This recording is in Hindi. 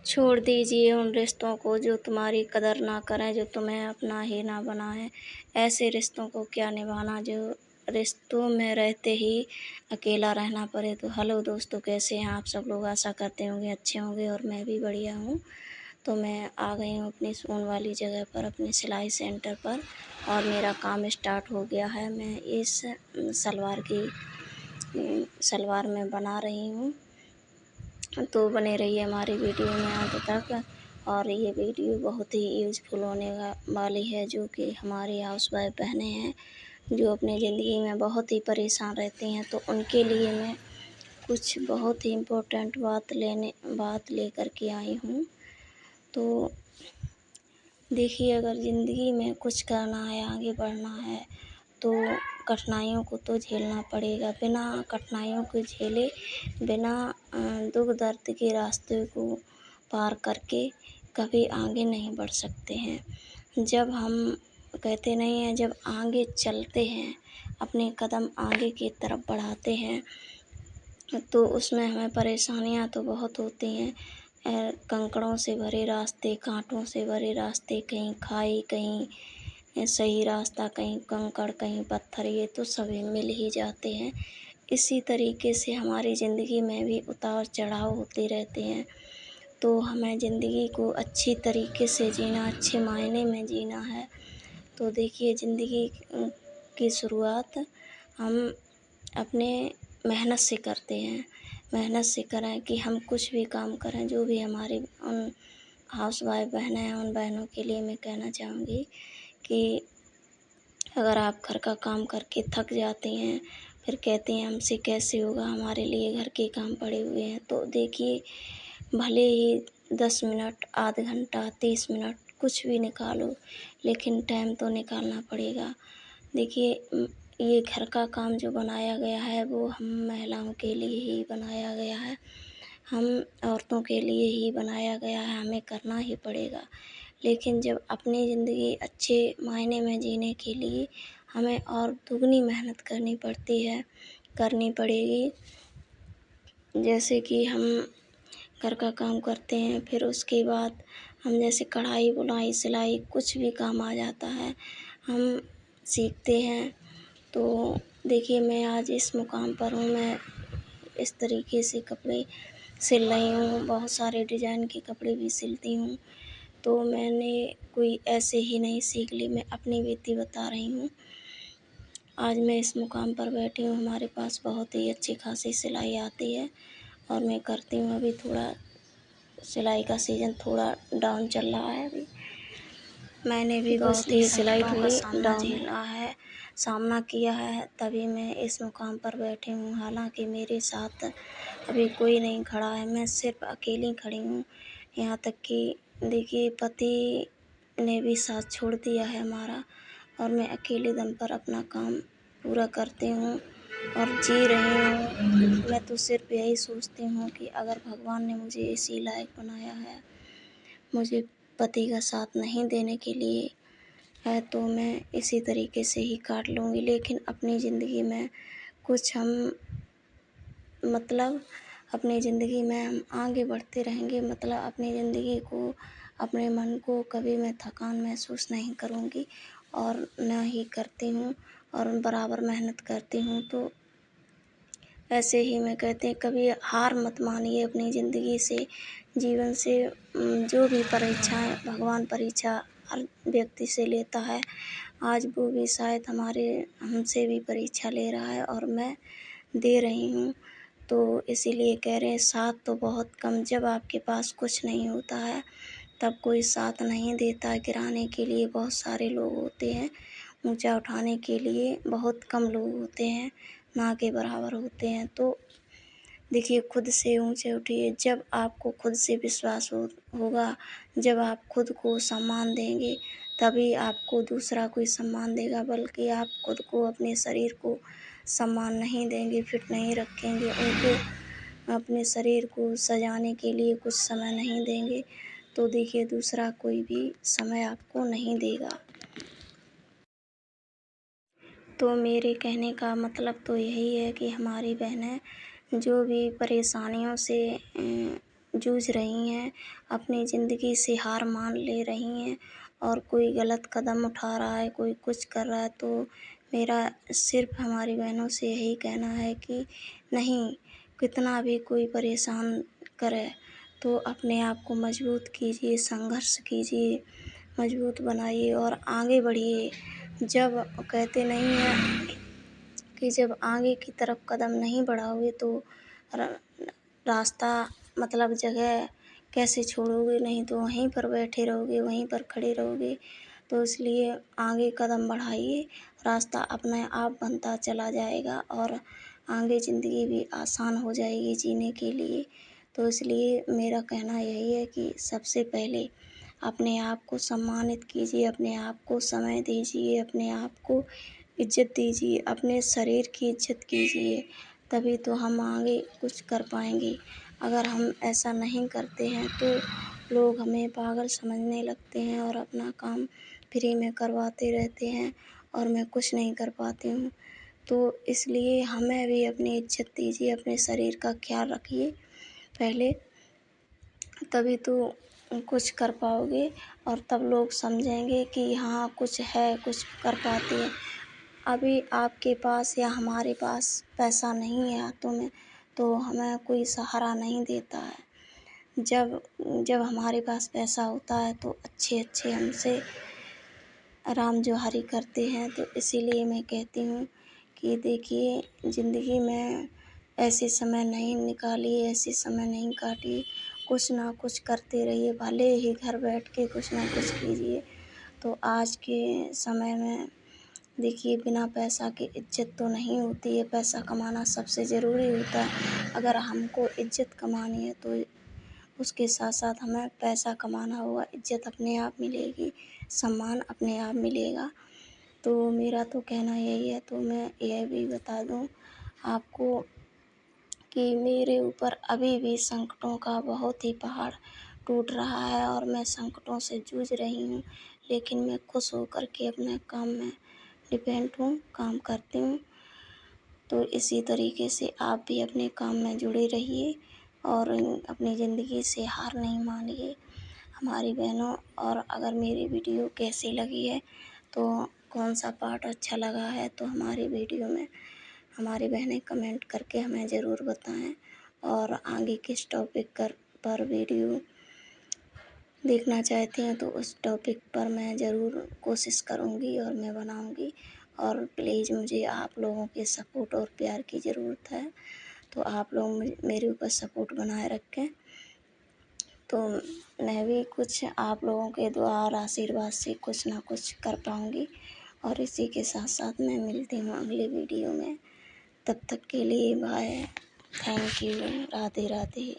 छोड़ दीजिए उन रिश्तों को जो तुम्हारी कदर ना करें, जो तुम्हें अपना ही ना बनाएँ। ऐसे रिश्तों को क्या निभाना जो रिश्तों में रहते ही अकेला रहना पड़े। तो हेलो दोस्तों, कैसे हैं आप सब लोग? आशा करते होंगे अच्छे होंगे और मैं भी बढ़िया हूँ। तो मैं आ गई हूँ अपनी सुकून वाली जगह पर, अपने सिलाई सेंटर पर, और मेरा काम स्टार्ट हो गया है। मैं इस सलवार में बना रही हूँ। तो बने रहिए हमारी वीडियो में अंत तक। और ये वीडियो बहुत ही यूज़फुल होने वाली है, जो कि हमारी हाउसवाइफ बहनें हैं जो अपनी ज़िंदगी में बहुत ही परेशान रहती हैं। तो उनके लिए मैं कुछ बहुत ही इम्पोर्टेंट बात लेकर के आई हूँ। तो देखिए, अगर ज़िंदगी में कुछ करना है, आगे बढ़ना है, तो कठिनाइयों को तो झेलना पड़ेगा। बिना कठिनाइयों को झेले, बिना दुख दर्द के रास्ते को पार करके कभी आगे नहीं बढ़ सकते हैं। जब हम कहते नहीं हैं, जब आगे चलते हैं, अपने कदम आगे की तरफ बढ़ाते हैं, तो उसमें हमें परेशानियाँ तो बहुत होती हैं। कंकड़ों से भरे रास्ते, काँटों से भरे रास्ते, कहीं खाई, कहीं सही रास्ता, कहीं कंकड़, कहीं पत्थर, ये तो सभी मिल ही जाते हैं। इसी तरीके से हमारी ज़िंदगी में भी उतार चढ़ाव होते रहते हैं। तो हमें ज़िंदगी को अच्छी तरीके से जीना, अच्छे मायने में जीना है। तो देखिए, ज़िंदगी की शुरुआत हम अपने मेहनत से करते हैं। मेहनत से करें कि हम कुछ भी काम करें, जो भी हमारी उन हाउसवाइफ बहनें हैं, उन बहनों के लिए मैं कहना चाहूँगी कि अगर आप घर का काम करके थक जाती हैं, फिर कहती हैं हमसे कैसे होगा, हमारे लिए घर के काम पड़े हुए हैं, तो देखिए, भले ही 10 मिनट, आधा घंटा, 30 मिनट कुछ भी निकालो, लेकिन टाइम तो निकालना पड़ेगा। देखिए, ये घर का काम जो बनाया गया है, वो हम महिलाओं के लिए ही बनाया गया है। हम औरतों के लिए ही बनाया गया है, हमें करना ही पड़ेगा। लेकिन जब अपनी ज़िंदगी अच्छे मायने में जीने के लिए हमें और दुगनी मेहनत करनी पड़ेगी। जैसे कि हम घर का काम करते हैं, फिर उसके बाद हम जैसे कढ़ाई, बुनाई, सिलाई कुछ भी काम आ जाता है, हम सीखते हैं। तो देखिए, मैं आज इस मुकाम पर हूँ, मैं इस तरीके से कपड़े सिल रही हूँ, बहुत सारे डिज़ाइन के कपड़े भी सिलती हूँ। तो मैंने कोई ऐसे ही नहीं सीख ली, मैं अपनी बीती बता रही हूँ। आज मैं इस मुकाम पर बैठी हूँ, हमारे पास बहुत ही अच्छी खासी सिलाई आती है और मैं करती हूँ। अभी थोड़ा सिलाई का सीज़न थोड़ा डाउन चल रहा है अभी। मैंने भी बहुत ही सिलाई थोड़ी डाउन सामना किया है, तभी मैं इस मुकाम पर बैठी हूँ। हालाँकि मेरे साथ अभी कोई नहीं खड़ा है, मैं सिर्फ़ अकेली खड़ी हूँ। यहाँ तक कि देखिए, पति ने भी साथ छोड़ दिया है हमारा, और मैं अकेले दम पर अपना काम पूरा करती हूँ और जी रही हूँ। मैं तो सिर्फ़ यही सोचती हूँ कि अगर भगवान ने मुझे इसी लायक बनाया है, मुझे पति का साथ नहीं देने के लिए है, तो मैं इसी तरीके से ही काट लूँगी। लेकिन अपनी ज़िंदगी में कुछ हम मतलब अपनी ज़िंदगी में हम आगे बढ़ते रहेंगे। मतलब अपनी ज़िंदगी को, अपने मन को कभी मैं थकान महसूस नहीं करूँगी, और ना ही करती हूँ, और बराबर मेहनत करती हूँ। तो ऐसे ही मैं कहती हूँ, कभी हार मत मानिए अपनी ज़िंदगी से, जीवन से। जो भी परीक्षाएँ भगवान परीक्षा हर व्यक्ति से लेता है, आज वो भी शायद हमसे भी परीक्षा ले रहा है, और मैं दे रही हूँ। तो इसीलिए कह रहे हैं, साथ तो बहुत कम। जब आपके पास कुछ नहीं होता है, तब कोई साथ नहीं देता। गिराने के लिए बहुत सारे लोग होते हैं, ऊँचा उठाने के लिए बहुत कम लोग होते हैं, ना के बराबर होते हैं। तो देखिए, खुद से ऊँचे उठिए। जब आपको खुद से विश्वास होगा, जब आप खुद को सम्मान देंगे, तभी आपको दूसरा कोई सम्मान देगा। बल्कि आप खुद को, अपने शरीर को सम्मान नहीं देंगे, फिट नहीं रखेंगे, उनको अपने शरीर को सजाने के लिए कुछ समय नहीं देंगे, तो देखिए, दूसरा कोई भी समय आपको नहीं देगा। तो मेरे कहने का मतलब तो यही है कि हमारी बहनें जो भी परेशानियों से जूझ रही हैं, अपनी ज़िंदगी से हार मान ले रही हैं और कोई गलत कदम उठा रहा है, कोई कुछ कर रहा है, तो मेरा सिर्फ़ हमारी बहनों से यही कहना है कि नहीं, कितना भी कोई परेशान करे तो अपने आप को मजबूत कीजिए, संघर्ष कीजिए, मजबूत बनाइए और आगे बढ़िए। जब कहते नहीं हैं कि जब आगे की तरफ कदम नहीं बढ़ाओगे तो र रास्ता मतलब जगह कैसे छोड़ोगे, नहीं तो वहीं पर बैठे रहोगे, वहीं पर खड़े रहोगे। तो इसलिए आगे कदम बढ़ाइए, रास्ता अपने आप बनता चला जाएगा और आगे ज़िंदगी भी आसान हो जाएगी जीने के लिए। तो इसलिए मेरा कहना यही है कि सबसे पहले अपने आप को सम्मानित कीजिए, अपने आप को समय दीजिए, अपने आप को इज़्ज़त दीजिए, अपने शरीर की इज़्ज़त कीजिए, तभी तो हम आगे कुछ कर पाएँगे। अगर हम ऐसा नहीं करते हैं तो लोग हमें पागल समझने लगते हैं और अपना काम फ्री में करवाते रहते हैं और मैं कुछ नहीं कर पाती हूँ। तो इसलिए हमें भी अपनी इज़्ज़त दीजिए, अपने शरीर का ख़्याल रखिए पहले, तभी तो कुछ कर पाओगे और तब लोग समझेंगे कि हाँ, कुछ है, कुछ कर पाती है। अभी आपके पास या हमारे पास पैसा नहीं है हाथों में, तो हमें कोई सहारा नहीं देता है। जब जब हमारे पास पैसा होता है तो अच्छे-अच्छे हमसे राम जोहारी करते हैं। तो इसीलिए मैं कहती हूँ कि देखिए, ज़िंदगी में ऐसे समय नहीं निकालिए, ऐसे समय नहीं काटिए, कुछ ना कुछ करते रहिए, भले ही घर बैठ के कुछ ना कुछ कीजिए। तो आज के समय में देखिए, बिना पैसा के इज़्ज़त तो नहीं होती है, पैसा कमाना सबसे ज़रूरी होता है। अगर हमको इज़्ज़त कमानी है तो उसके साथ-साथ हमें पैसा कमाना होगा, इज़्ज़त अपने आप मिलेगी, सम्मान अपने आप मिलेगा। तो मेरा तो कहना यही है। तो मैं यह भी बता दूँ आपको कि मेरे ऊपर अभी भी संकटों का बहुत ही पहाड़ टूट रहा है और मैं संकटों से जूझ रही हूँ, लेकिन मैं खुश होकर के अपने काम में डिपेंड हूँ, काम करती हूँ। तो इसी तरीके से आप भी अपने काम में जुड़े रहिए और अपनी ज़िंदगी से हार नहीं मानिए हमारी बहनों। और अगर मेरी वीडियो कैसी लगी है, तो कौन-सा पार्ट अच्छा लगा है, तो हमारी वीडियो में हमारी बहनें कमेंट करके हमें ज़रूर बताएँ और आगे किस टॉपिक पर वीडियो देखना चाहती हैं, तो उस टॉपिक पर मैं ज़रूर कोशिश करूँगी और मैं बनाऊँगी। और प्लीज़, मुझे आप लोगों के सपोर्ट और प्यार की ज़रूरत है, तो आप लोग मेरे ऊपर सपोर्ट बनाए रखें। तो मैं भी कुछ आप लोगों के दुआ और आशीर्वाद से कुछ ना कुछ कर पाऊँगी। और इसी के साथ-साथ मैं मिलती हूँ अगली वीडियो में। तब तक के लिए bye. Thank you. Radhe Radhe.